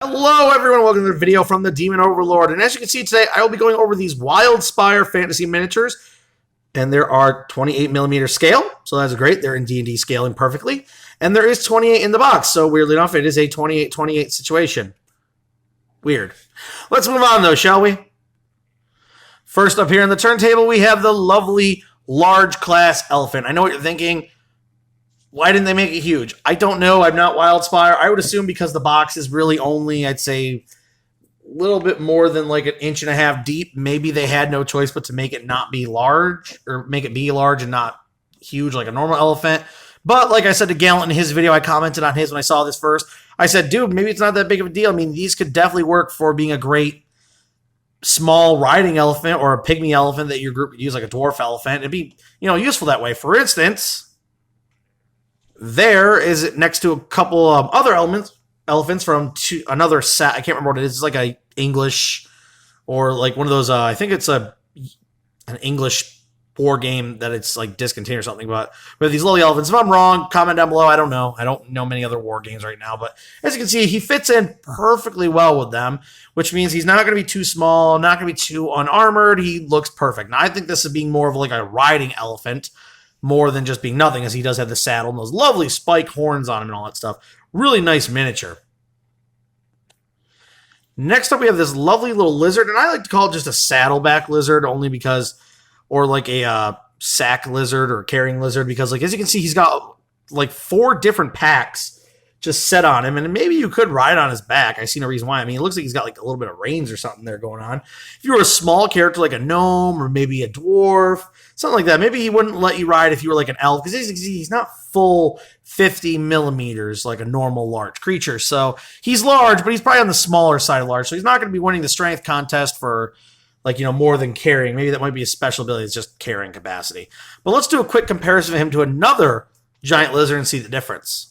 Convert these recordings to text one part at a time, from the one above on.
Hello everyone, welcome to the video from the Demon Overlord, and as you can see today, I will be going over these Wild Spire fantasy miniatures, and there are 28mm scale, so that's great, they're in D&D scaling perfectly, and there is 28 in the box, so weirdly enough, it is a 28-28 situation. Weird. Let's move on though, shall we? First up here on the turntable, we have the lovely large class elephant. I know what you're thinking. Why didn't they make it huge? I don't know. I'm not Wild Spire. I would assume because the box is really only, I'd say, a little bit more than like 1.5 inches deep. Maybe they had no choice but to make it not be large, or make it be large and not huge like a normal elephant. But like I said to Gallant in his video, I commented on his when I saw this first. I said, dude, maybe it's not that big of a deal. I mean, these could definitely work for being a great small riding elephant or a pygmy elephant that your group could use, like a dwarf elephant. It'd be, useful that way. For instance, there is next to a couple of other elephants from another set. I can't remember what it is. It's like a English or like one of those. I think it's an English war game that it's like discontinued or something. But with these lovely elephants, if I'm wrong, comment down below. I don't know. I don't know many other war games right now. But as you can see, he fits in perfectly well with them, which means he's not going to be too small, not going to be too unarmored. He looks perfect. Now, I think this is being more of like a riding elephant, more than just being nothing, as he does have the saddle and those lovely spike horns on him and all that stuff. Really nice miniature. Next up, we have this lovely little lizard, and I like to call it just a saddleback lizard, only because, or like a sack lizard or carrying lizard, because like as you can see, he's got like 4 different packs just set on him, and maybe you could ride on his back. I see no reason why. I mean, it looks like he's got like a little bit of reins or something there going on. If you were a small character like a gnome or maybe a dwarf, something like that, maybe he wouldn't let you ride if you were like an elf, because he's not full 50mm like a normal large creature. So he's large, but he's probably on the smaller side of large, so he's not going to be winning the strength contest for like, more than carrying. Maybe that might be a special ability. It's just carrying capacity. But let's do a quick comparison of him to another giant lizard and see the difference.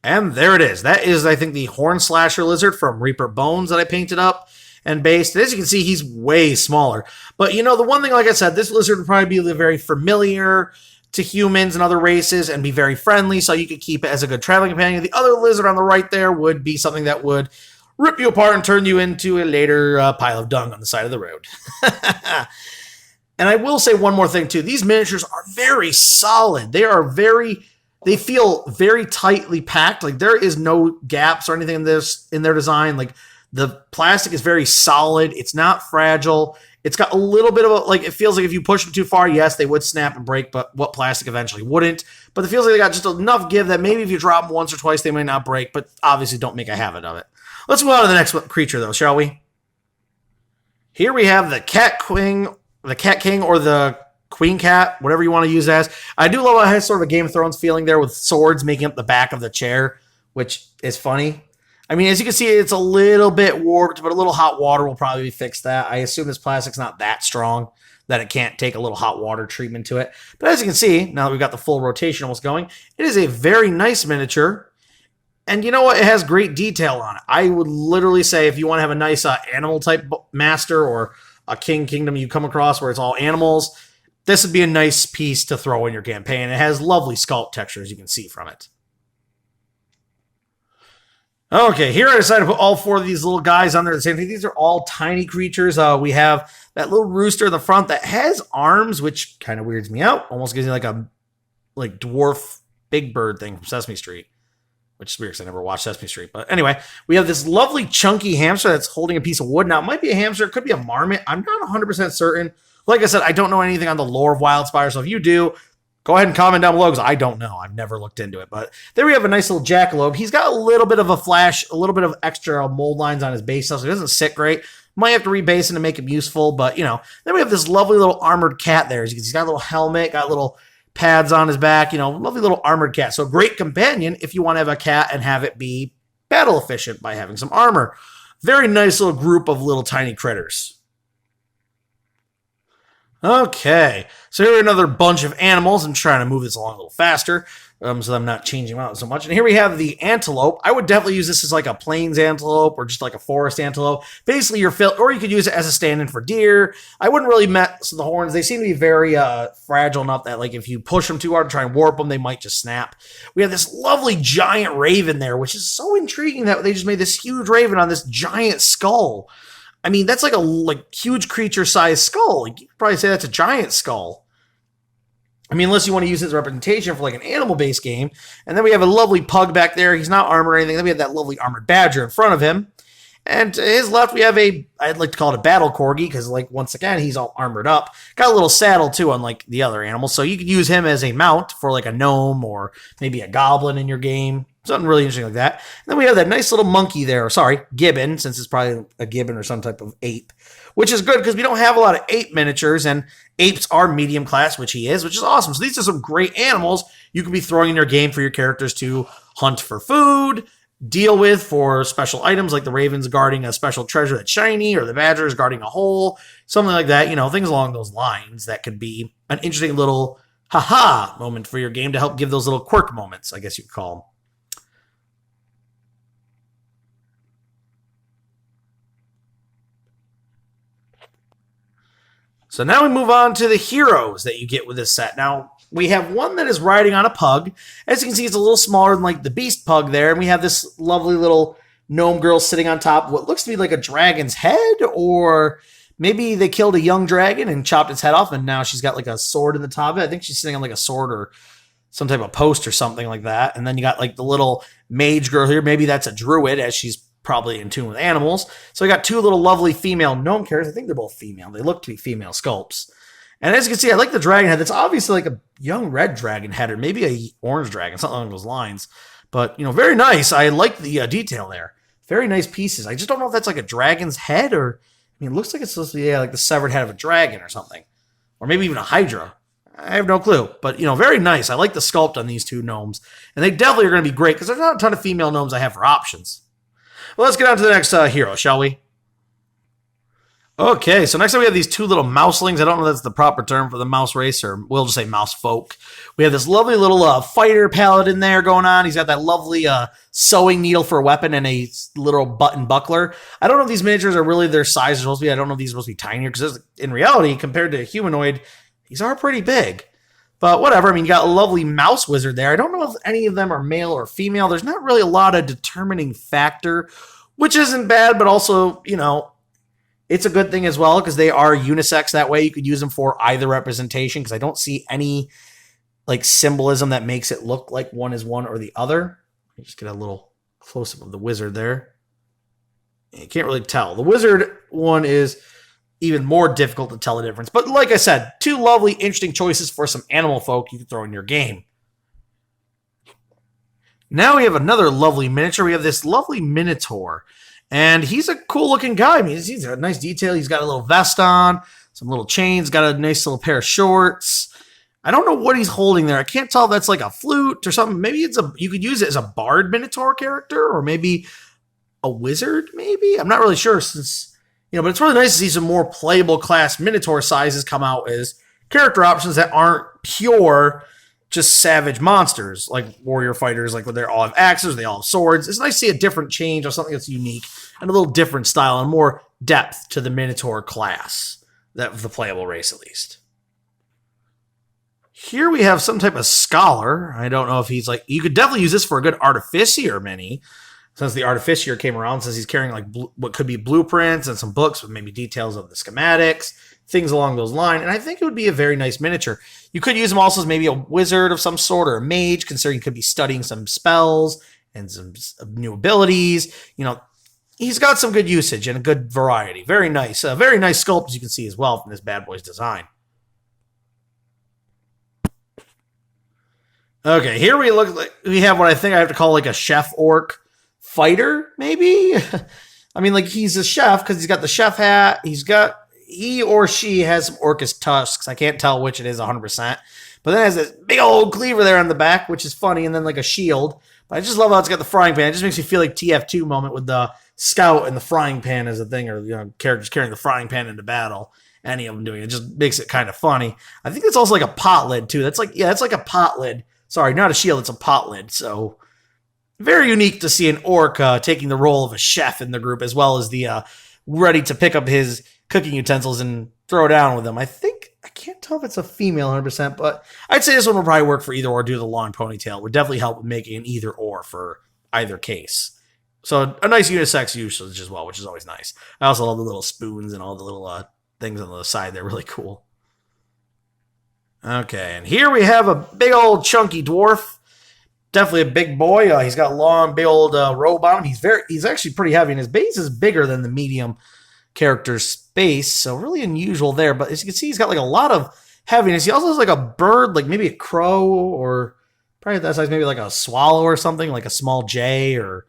And there it is. That is, I think, the Horn Slasher Lizard from Reaper Bones that I painted up and based. And as you can see, he's way smaller. But, the one thing, like I said, this lizard would probably be very familiar to humans and other races and be very friendly, so you could keep it as a good traveling companion. The other lizard on the right there would be something that would rip you apart and turn you into a later pile of dung on the side of the road. And I will say one more thing, too. These miniatures are very solid. They feel very tightly packed. Like there is no gaps or anything in their design. Like the plastic is very solid. It's not fragile. It's got a little bit of it feels like if you push them too far, yes, they would snap and break, but what plastic eventually wouldn't. But it feels like they got just enough give that maybe if you drop them once or twice, they might not break, but obviously don't make a habit of it. Let's move on to the next creature though, shall we? Here we have the Cat King or the Queen Cat, whatever you want to use as. I do love how it has sort of a Game of Thrones feeling there with swords making up the back of the chair, which is funny. I mean, as you can see, it's a little bit warped, but a little hot water will probably fix that. I assume this plastic's not that strong that it can't take a little hot water treatment to it. But as you can see, now that we've got the full rotation almost going, it is a very nice miniature. And you know what? It has great detail on it. I would literally say if you want to have a nice animal type master or a kingdom you come across where it's all animals, this would be a nice piece to throw in your campaign. It has lovely sculpt textures you can see from it. Okay, here I decided to put all 4 of these little guys on there the same thing. These are all tiny creatures. We have that little rooster in the front that has arms, which kind of weirds me out. Almost gives me like a dwarf Big Bird thing from Sesame Street, which is weird because I never watched Sesame Street. But anyway, we have this lovely chunky hamster that's holding a piece of wood. Now, it might be a hamster. It could be a marmot. I'm not 100% certain. Like I said, I don't know anything on the lore of Wild Spire, so if you do, go ahead and comment down below because I don't know. I've never looked into it. But there we have a nice little jackalope. He's got a little bit of a flash, a little bit of extra mold lines on his base stuff, so he doesn't sit great. Might have to rebase him to make him useful, but, Then we have this lovely little armored cat there. As you can see, he's got a little helmet, got little pads on his back, lovely little armored cat. So a great companion if you want to have a cat and have it be battle efficient by having some armor. Very nice little group of little tiny critters. Okay, so here are another bunch of animals. I'm trying to move this along a little faster, so I'm not changing them out so much. And here we have the antelope. I would definitely use this as like a plains antelope or just like a forest antelope. Basically, or you could use it as a stand-in for deer. I wouldn't really mess with the horns. They seem to be very fragile enough that like if you push them too hard to try and warp them, they might just snap. We have this lovely giant raven there, which is so intriguing that they just made this huge raven on this giant skull. I mean, that's like a huge creature-sized skull. Like, you could probably say that's a giant skull. I mean, unless you want to use it as a representation for like an animal-based game. And then we have a lovely pug back there. He's not armored or anything. Then we have that lovely armored badger in front of him. And to his left, we have I'd like to call it a battle corgi, because like once again, he's all armored up. Got a little saddle too, unlike the other animals. So you could use him as a mount for like a gnome or maybe a goblin in your game. Something really interesting like that. And then we have that nice little monkey there. Sorry, gibbon, since it's probably a gibbon or some type of ape, which is good because we don't have a lot of ape miniatures, and apes are medium class, which he is, which is awesome. So these are some great animals you could be throwing in your game for your characters to hunt for food, deal with for special items, like the raven's guarding a special treasure that's shiny, or the badger is guarding a hole, something like that. You know, things along those lines that could be an interesting little haha moment for your game to help give those little quirk moments, I guess you could call them. So now we move on to the heroes that you get with this set. Now, we have one that is riding on a pug. As you can see, it's a little smaller than like the beast pug there. And we have this lovely little gnome girl sitting on top of what looks to be like a dragon's head, or maybe they killed a young dragon and chopped its head off, and now she's got like a sword in the top of it. I think she's sitting on like a sword or some type of post or something like that. And then you got like the little mage girl here. Maybe that's a druid, as she's probably in tune with animals. So we got two little lovely female gnome characters. I think they're both female. They look to be female sculpts. And as you can see, I like the dragon head. That's obviously like a young red dragon head, or maybe a orange dragon, something along those lines. But, you know, very nice. I like the detail there. Very nice pieces. I just don't know if that's like a dragon's head, or, I mean, it looks like it's supposed to be like the severed head of a dragon or something. Or maybe even a hydra. I have no clue. But, you know, very nice. I like the sculpt on these two gnomes. And they definitely are going to be great, because there's not a ton of female gnomes I have for options. Well, let's get on to the next hero, shall we? Okay, so next up we have these two little mouselings. I don't know if that's the proper term for the mouse race, or we'll just say mouse folk. We have this lovely little fighter paladin there going on. He's got that lovely sewing needle for a weapon and a little button buckler. I don't know if these miniatures are really their size supposed to be. I don't know if these are supposed to be tinier, because in reality, compared to a humanoid, these are pretty big. But whatever, I mean, you got a lovely mouse wizard there. I don't know if any of them are male or female. There's not really a lot of determining factor, which isn't bad, but also, you know, it's a good thing as well, because they are unisex that way. You could use them for either representation, because I don't see any like symbolism that makes it look like one is one or the other. Let me just get a little close-up of the wizard there. You can't really tell. The wizard one is even more difficult to tell the difference. But like I said, two lovely, interesting choices for some animal folk you can throw in your game. Now we have another lovely miniature. We have this lovely minotaur. And he's a cool-looking guy. I mean, he's got a nice detail. He's got a little vest on, some little chains, got a nice little pair of shorts. I don't know what he's holding there. I can't tell if that's like a flute or something. Maybe you could use it as a bard minotaur character, or maybe a wizard, maybe? I'm not really sure, since... You know, but it's really nice to see some more playable class minotaur sizes come out as character options that aren't pure, just savage monsters like warrior fighters, like where they all have axes, they all have swords. It's nice to see a different change or something that's unique and a little different style and more depth to the minotaur class, that of the playable race at least. Here we have some type of scholar. I don't know if he's like, you could definitely use this for a good artificier mini. Since the artificier came around, since he's carrying like what could be blueprints and some books with maybe details of the schematics, things along those lines. And I think it would be a very nice miniature. You could use him also as maybe a wizard of some sort, or a mage, considering he could be studying some spells and some new abilities. You know, he's got some good usage and a good variety. Very nice. Very nice sculpt, as you can see as well from this bad boy's design. Okay, here we have what I think I have to call like a chef orc fighter, maybe? I mean, like, he's a chef because he's got the chef hat. He or she has some orcish tusks. I can't tell which it is 100%. But then it has this big old cleaver there on the back, which is funny, and then like a shield. But I just love how it's got the frying pan. It just makes me feel like TF2 moment with the scout and the frying pan as a thing, or, you know, characters carrying the frying pan into battle. any of them doing it. It just makes it kind of funny. I think it's also like a pot lid too. That's like a pot lid. Sorry, not a shield, it's a pot lid. So very unique to see an orc taking the role of a chef in the group, as well as the ready to pick up his cooking utensils and throw down with them. I can't tell if it's a female 100%, but I'd say this one will probably work for either or. Do the long ponytail would definitely help with making an either or for either case. So a nice unisex usage as well, which is always nice. I also love the little spoons and all the little things on the side. They're really cool. Okay, and here we have a big old chunky dwarf. Definitely a big boy. He's got long, big old robe on him. He's actually pretty heavy, and his base is bigger than the medium character's base, so really unusual there. But as you can see, he's got like a lot of heaviness. He also has like a bird, like maybe a crow, or probably that size, maybe like a swallow or something, like a small jay, or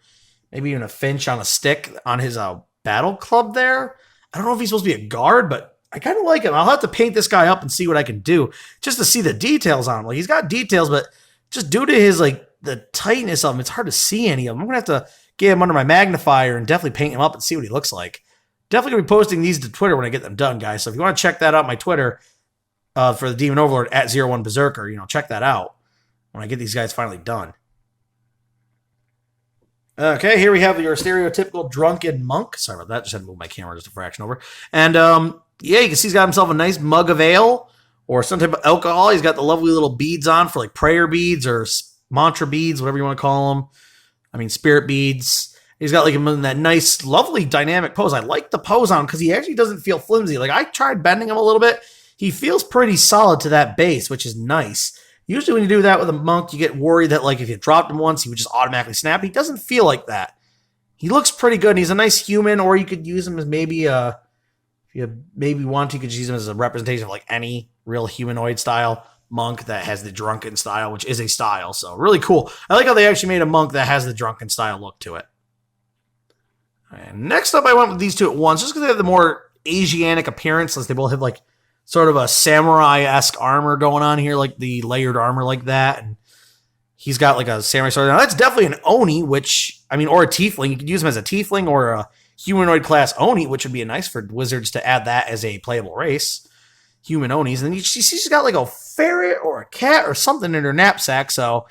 maybe even a finch on a stick on his battle club there. I don't know if he's supposed to be a guard, but I kind of like him. I'll have to paint this guy up and see what I can do just to see the details on him. Like, he's got details, but just due to his, like, the tightness of him, it's hard to see any of them. I'm going to have to get him under my magnifier and definitely paint him up and see what he looks like. Definitely going to be posting these to Twitter when I get them done, guys. So if you want to check that out, my Twitter for the Demon Overlord at 01 Berserker, check that out when I get these guys finally done. Okay, here we have your stereotypical drunken monk. Sorry about that. Just had to move my camera just a fraction over. And, yeah, you can see he's got himself a nice mug of ale or some type of alcohol. He's got the lovely little beads on for like prayer beads or mantra beads, whatever you want to call them. I mean, spirit beads. He's got like him in that nice, lovely dynamic pose. I like the pose on him because he actually doesn't feel flimsy. Like, I tried bending him a little bit. He feels pretty solid to that base, which is nice. Usually when you do that with a monk, you get worried that like if you dropped him once, he would just automatically snap. He doesn't feel like that. He looks pretty good, and he's a nice human, or you could use him as maybe if you maybe want to, you could use him as a representation of like any real humanoid style monk that has the drunken style, which is a style. So really cool. I like how they actually made a monk that has the drunken style look to it. And next up, I went with these two at once, just because they have the more Asiatic appearance, since they both have like sort of a samurai-esque armor going on here, like the layered armor like that. And he's got like a samurai sword. Now that's definitely an Oni, which, I mean, or a tiefling. You could use him as a tiefling or a humanoid class Oni, which would be nice for wizards to add that as a playable race. Human Onis. And you see she's got like a ferret or a cat or something in her knapsack, so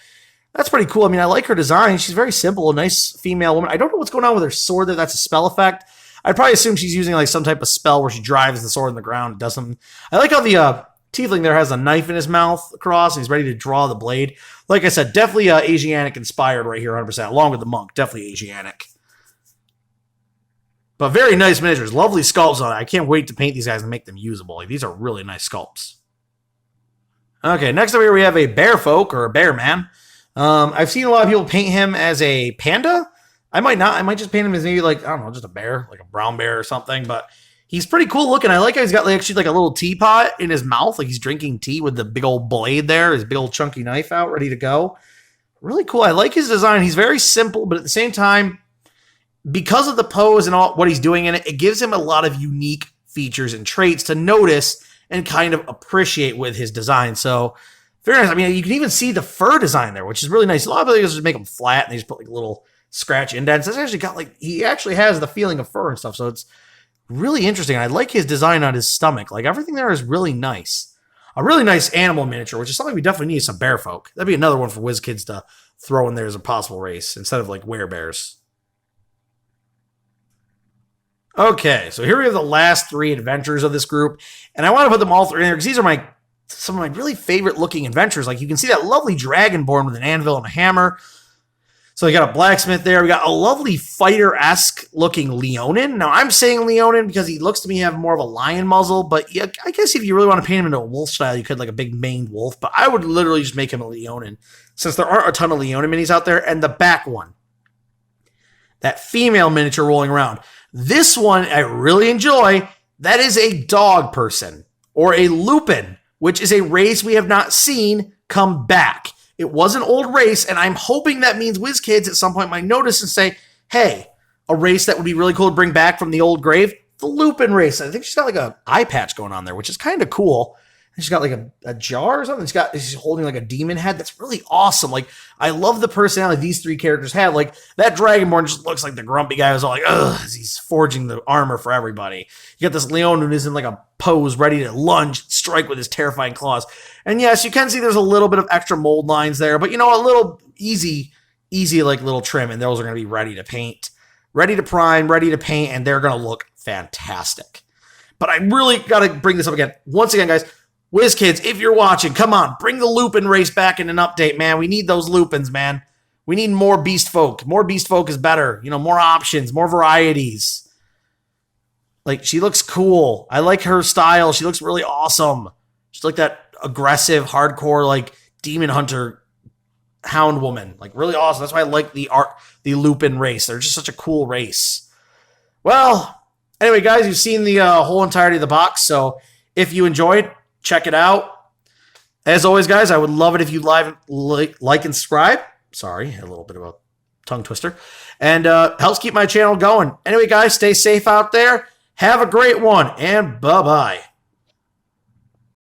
that's pretty cool. I mean, I like her design. She's very simple, a nice female woman. I don't know what's going on with her sword there. That's a spell effect. I'd probably assume she's using like some type of spell where she drives the sword in the ground and does something. I like how the tiefling there has a knife in his mouth across and he's ready to draw the blade. Like I said, definitely Asiatic inspired right here, 100%, along with the monk. Definitely Asiatic. But very nice miniatures. Lovely sculpts on it. I can't wait to paint these guys and make them usable. Like, these are really nice sculpts. Okay, next up here we have a bear folk, or a bear man. I've seen a lot of people paint him as a panda. I might not. I might just paint him as maybe like, I don't know, just a bear, like a brown bear or something. But he's pretty cool looking. I like how he's got like, actually like a little teapot in his mouth. Like he's drinking tea with the big old blade there, his big old chunky knife out, ready to go. Really cool. I like his design. He's very simple, but at the same time, because of the pose and all what he's doing in it, it gives him a lot of unique features and traits to notice and kind of appreciate with his design. So, very nice. I mean, you can even see the fur design there, which is really nice. A lot of people just make them flat and they just put like little scratch indents. It's actually got like, he actually has the feeling of fur and stuff. So it's really interesting. I like his design on his stomach. Like, everything there is really nice. A really nice animal miniature, which is something we definitely need, some bear folk. That'd be another one for WizKids to throw in there as a possible race instead of like werebears. Okay, so here we have the last three adventures of this group, and I want to put them all three in there because these are some of my really favorite looking adventures. Like, you can see that lovely dragonborn with an anvil and a hammer. So we got a blacksmith there. We got a lovely fighter-esque looking Leonin. Now, I'm saying Leonin because he looks to me to have more of a lion muzzle, but yeah, I guess if you really want to paint him into a wolf style, you could, like a big maned wolf, but I would literally just make him a Leonin since there aren't a ton of Leonin minis out there. And the back one, that female miniature rolling around. This one I really enjoy. That is a dog person, or a lupin, which is a race we have not seen come back. It was an old race, and I'm hoping that means WizKids at some point might notice and say, hey, a race that would be really cool to bring back from the old grave, the lupin race. I think she's got like an eye patch going on there, which is kind of cool. She's got like a jar or something. She's holding like a demon head. That's really awesome. Like, I love the personality these three characters have. Like, that Dragonborn just looks like the grumpy guy who's all like, ugh, as he's forging the armor for everybody. You got this Leon who is in like a pose ready to lunge, strike with his terrifying claws. And yes, you can see there's a little bit of extra mold lines there, but a little easy like little trim, and those are going to be ready to paint, ready to prime, ready to paint, and they're going to look fantastic. But I really got to bring this up again. Once again, guys, WizKids, if you're watching, come on, bring the Lupin race back in an update, man. We need those Lupins, man. We need more Beast Folk. More Beast Folk is better. More options, more varieties. Like, she looks cool. I like her style. She looks really awesome. She's like that aggressive, hardcore, like, demon hunter hound woman. Like, really awesome. That's why I like the Lupin race. They're just such a cool race. Well, anyway, guys, you've seen the whole entirety of the box, so if you enjoyed, check it out. As always, guys, I would love it if you like and subscribe. Sorry, a little bit of a tongue twister. And helps keep my channel going. Anyway, guys, stay safe out there. Have a great one, and bye-bye.